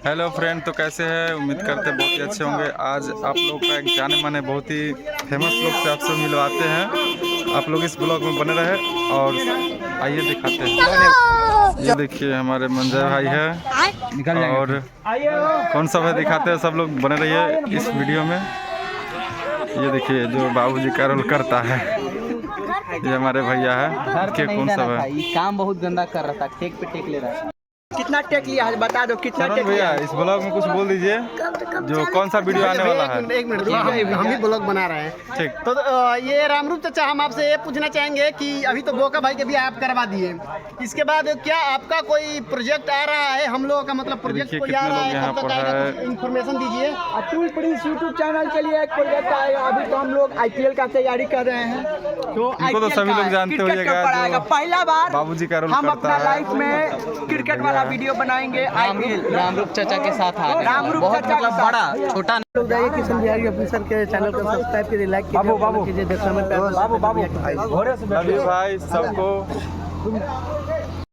Hello friend, तो कैसे हैं? उम्मीद करते हैं बहुत ही अच्छे होंगे। आज आप लोग का एक जाने माने बहुत ही फेमस लोग से आपसे मिलवाते हैं। आप लोग इस ब्लॉग में बने रहे और आइए दिखाते हैं। ये देखिए हमारे मंजय भाई है और कौन सा भाई दिखाते हैं। सब लोग बने रहिए इस वीडियो में। ये देखिए जो बाबूजी का रोल करता है, ये हमारे भैया है। के कौन सा है? काम बहुत गंदा कर रहा था, टेक पे टेक ले रहा है। कितना टेक लिया है बता दो, कितना टेक भैया इस ब्लॉग में कुछ बोल दीजिए, जो कौन सा वीडियो आने वाला है। एक मिनट हम भी ब्लॉग बना रहे हैं। ठीक। तो ये रामरूप चाचा, हम आपसे ये पूछना चाहेंगे कि अभी तो बोका भाई के भी आप करवा दिए, इसके बाद क्या आपका कोई प्रोजेक्ट आ रहा है? हम लोगों का मतलब प्रोजेक्ट कोई आ रहा है, कब तक आएगा? इन्फॉर्मेशन दीजिए। अतुल प्रिंस यूट्यूब चैनल के लिए एक प्रोजेक्ट आएगा। अभी तो हम लोग आईपीएल का तैयारी कर रहे हैं, तो इनको तो सभी लोग जानते होंगे। पहला बार बाबूजी का रोल हम करता अपना है। लाइफ में क्रिकेट वाला वीडियो बनाएंगे। रामरूप चाचा के साथ आ रामरूप बहुत चाचा मतलब बड़ा छोटा लोग जाइए किशन बिहारी ऑफिसर के चैनल को सब्सक्राइब कीजिए, लाइक कीजिए, बाबू भाई सबको